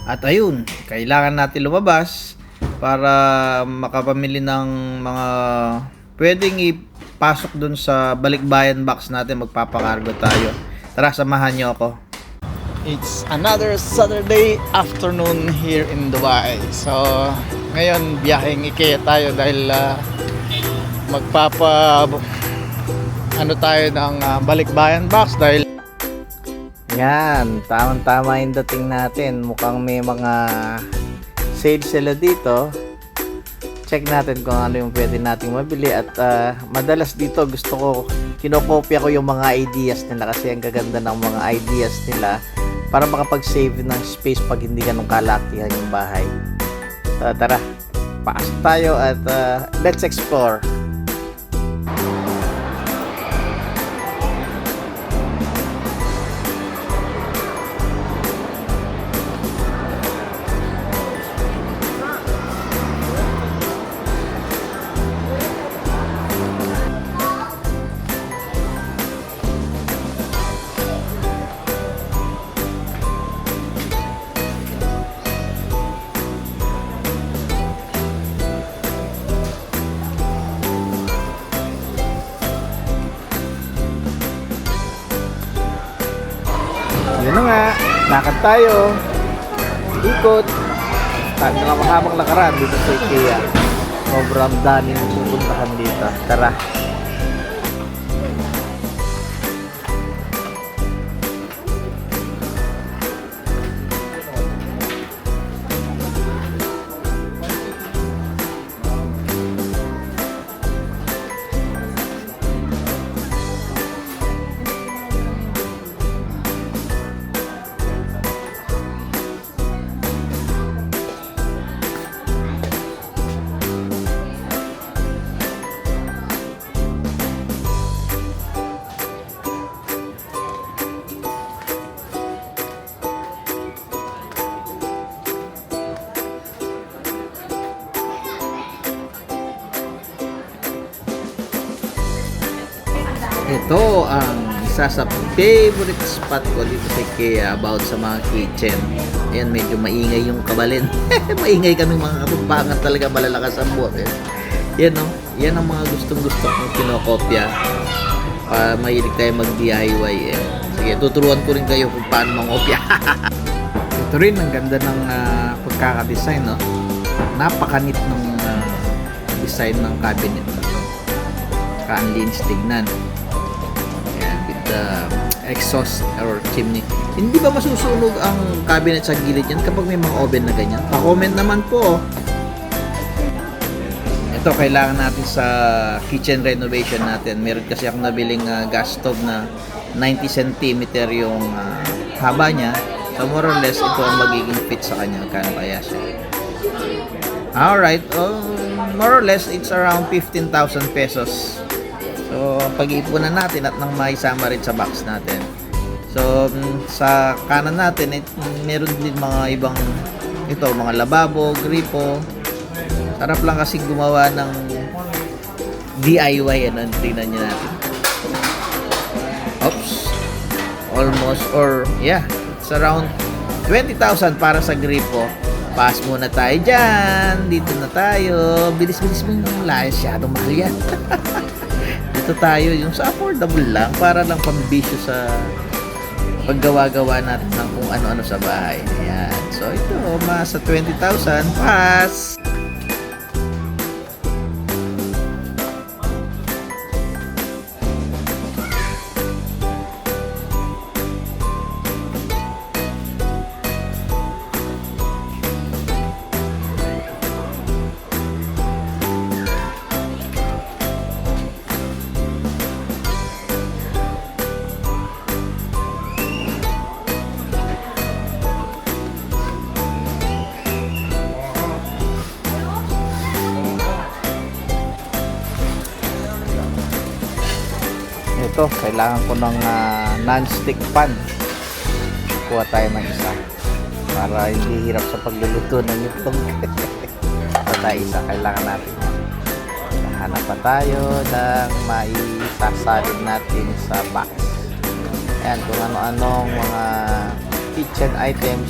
At ayun, kailangan natin lumabas para makapamili ng mga pwedeng ipasok dun sa balikbayan box natin. Magpapakargo tayo. Tara, samahan nyo ako. It's another Saturday afternoon here in Dubai. So, ngayon biyaheng IKEA tayo dahil ano tayo ng balikbayan box dahil yan, tamang-tama yung dating natin. Mukhang may mga sale sila dito. Check natin kung ano yung pwede nating mabili. At madalas dito kinokopya ko yung mga ideas nila kasi ang gaganda ng mga ideas nila para makapag-save ng space pag hindi ganun kalakihan yung bahay. So, tara, pasok tayo at let's explore. Yun na nga, lakad tayo, ikot, tayo na mahabang lakaran dito sa IKEA. Sobrang daming pupuntahan dito. Tara. Ito ang isa sa favorite spot ko dito sa IKEA about sa mga kitchen. Ayan, medyo maingay yung kabalin. Maingay kaming mga kapumpangan talaga, malalakas ang boses. Yan o, yan ang mga gustong-gusto kong kinokopya. Mahilig tayo mag-DIY eh. Sige, tuturuan ko rin kayo kung paano mangopya. Ito rin, ang ganda ng pagkakadesign, no? Napakanit ng design ng cabinet na to. Kaanlinis tignan. Exhaust or chimney. Hindi ba masusunog ang cabinet sa gilid yan kapag may mga oven na ganyan? Pa-comment naman po. Ito, kailangan natin sa kitchen renovation natin. Meron kasi akong nabiling gas stove na 90 cm yung haba niya. So more or less, ito ang magiging fit sa kanya. Kano kaya siya? Alright. More or less, it's around 15,000 pesos. So, pag-iipunan natin at nang maisama rin sa box natin. So, sa kanan natin, meron din mga ibang mga lababo, gripo. Sarap lang kasi gumawa ng DIY. Ano, tingnan nyo natin. Oops. Almost, it's around 20,000 para sa gripo. Pass muna tayo dyan. Dito na tayo. Bilis-bilis mo yung masyadong mahal yan. Ito tayo yung sa affordable lang para lang pambisyo sa paggawa-gawa natin ng kung ano-ano sa bahay. Ayan. So ito, sa 20,000 pass. Ito, kailangan ko ng non-stick pan. Kuha tayo ng isa para hindi hirap sa pagluluto ng itong. Ito tayo isa, kailangan natin. hanap pa tayo ng maisasalin natin sa box. Ayan, kung ano-anong mga kitchen items.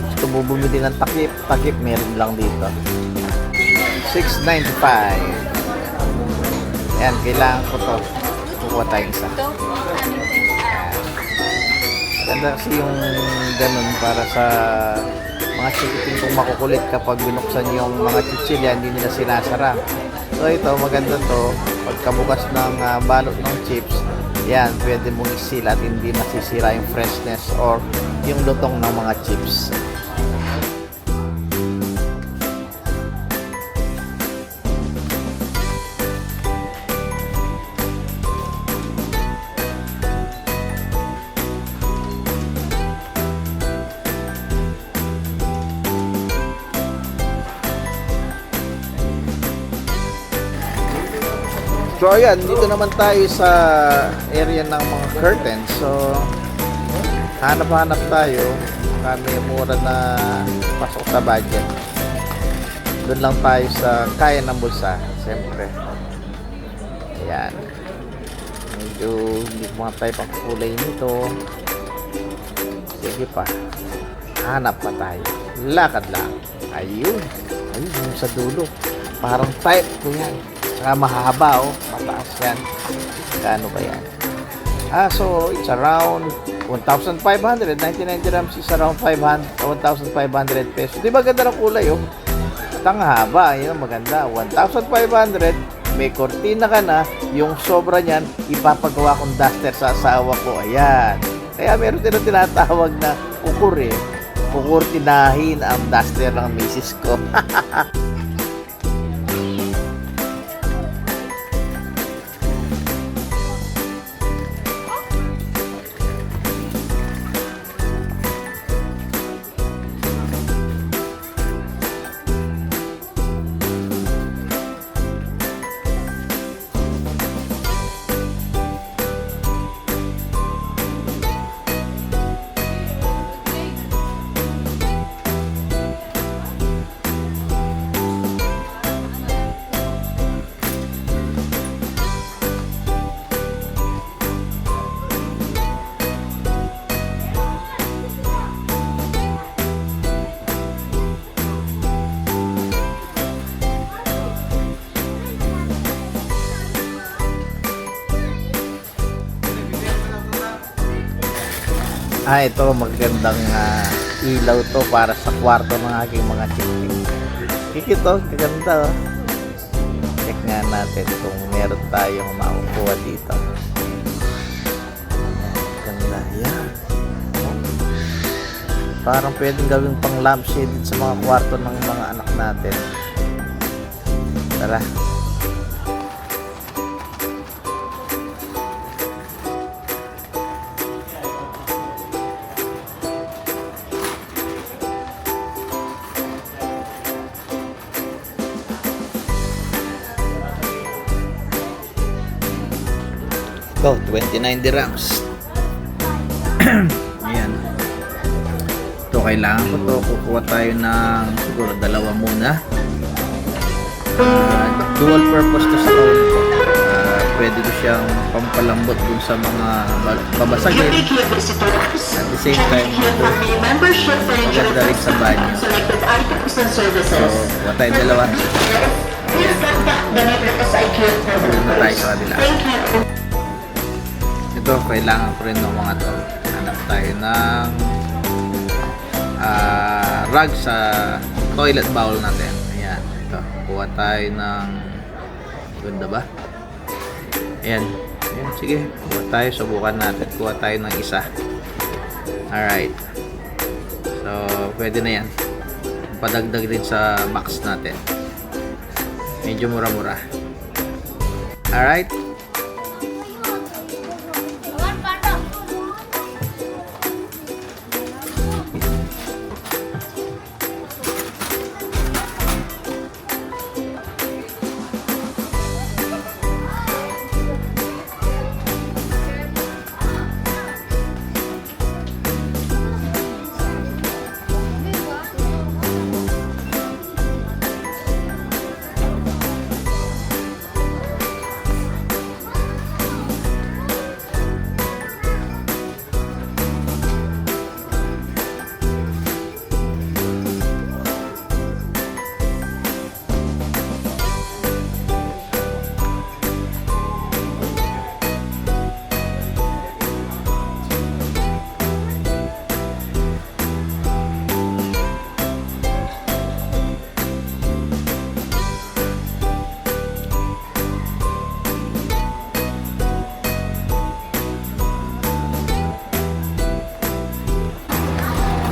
Gusto mo bumili ng takip meron lang dito. $6.95. Ayan, kailangan ko to. Kukuha tayo isa. Ganda kasi yung ganun para sa mga chikiting kung makukulit kapag binuksan yung mga chichilya, hindi nila sinasara. So ito, maganda to. Pagkabukas ng balot ng chips, yan, pwede mong isil at hindi masisira yung freshness or yung lutong ng mga chips. So ayan, dito naman tayo sa area ng mga curtains. So hanap-hanap tayo kami mura na pasok sa budget. Doon lang tayo sa kaya ng bulsa, siyempre. Ayan. Medyo hindi ko mga tayo pang kulay nito. Sige pa. Hanap pa tayo. Lakad lang. Ayun. Ayun, yung sa dulo. Parang type ko yan. Saka mahaba, oh. Mataas yan. Kano ba yan? So it's around 1,500. 99 dirhams is around 1,500 pesos. Di ba ganda ng kulay, oh? At ang haba, yun, maganda. 1,500. May kortina ka na. Yung sobra niyan, ipapagawa kong duster sa asawa ko. Ayan. Kaya meron din ang tinatawag na kukur, eh. Kukurtinahin ang duster ng misis ko. Ito magandang ilaw to para sa kwarto ng aking mga chiking. Kikito, kaganda, oh. Check nga natin kung meron tayong makukuha dito. Ganda, yan. Parang pwedeng gawing pang lampshade sa mga kwarto ng mga anak natin. Tara. Go, 29 dirhams. Ayan. Ito, kailangan ko to. Kukuha tayo ng siguro dalawa muna. Dual purpose to sa kawan ko. Pwede ko siyang pampalambot dun sa mga babasagin. At the same time, ito maganda rin sa banyo. So, kuha tayo dalawa. Ayan. Doon na tayo sa kabila. Ito, kailangan ko rin ng mga to. Hanap tayo ng rug sa toilet bowl natin. Ayan, ito. Kuha tayo ng ganda ba? Ayan. Ayan, sige. Kuha tayo, subukan natin. Kuha tayo ng isa. Alright. So, pwede na yan. Padagdag din sa box natin. Medyo mura-mura. Alright.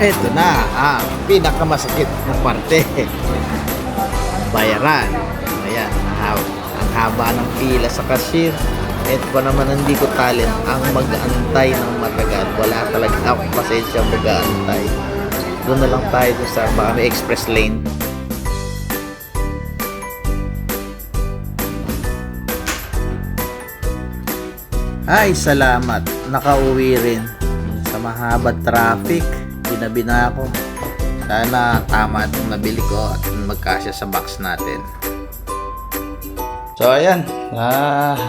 Ito na ang pinakamasakit na parte. Bayaran. Ayan, ang haba ng pila sa cashier. Ito pa naman hindi ko talent ang mag-aantay ng matagal. Wala talaga ako pasensya mag-aantay. Doon na lang tayo sa baka may express lane. Ay, salamat. Nakauwi rin. Sa mahabang traffic, ginabi na ako. Sana tama itong nabili ko at magkasya sa box natin. So, ayan.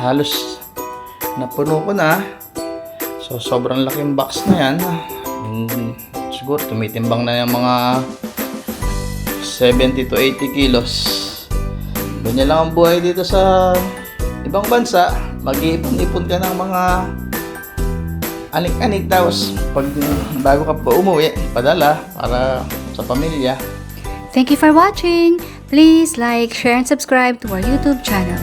Halos napuno ko na. So, sobrang laking box na yan. Siguro, tumitimbang na yung mga 70 to 80 kilos. Ganyan lang ang buhay dito sa ibang bansa. Mag-iipon-ipon ka ng mga anik-anik, tapos pag bago ka pa umuwi, padala para sa pamilya. Thank you for watching. Please like, share, and subscribe to our YouTube channel.